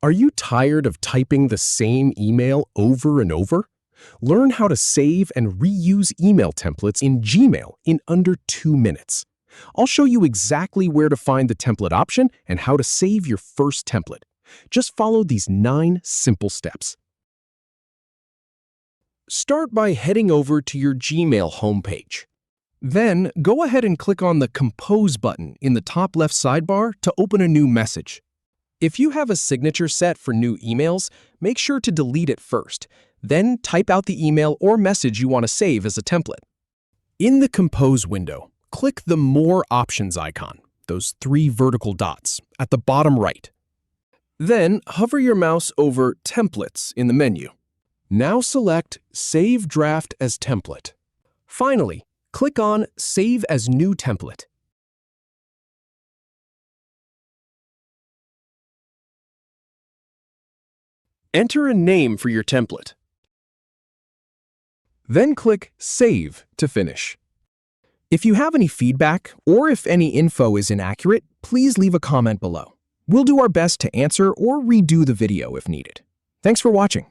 Are you tired of typing the same email over and over? Learn how to save and reuse email templates in Gmail in under 2 minutes. I'll show you exactly where to find the template option and how to save your first template. Just follow these 9 simple steps. Start by heading over to your Gmail homepage. Then, go ahead and click on the Compose button in the top left sidebar to open a new message. If you have a signature set for new emails, make sure to delete it first. Then type out the email or message you want to save as a template. In the Compose window, click the More Options icon, those 3 vertical dots, at the bottom right. Then hover your mouse over Templates in the menu. Now select Save Draft as Template. Finally, click on Save as New Template. Enter a name for your template. Then click Save to finish. If you have any feedback or if any info is inaccurate, please leave a comment below. We'll do our best to answer or redo the video if needed. Thanks for watching.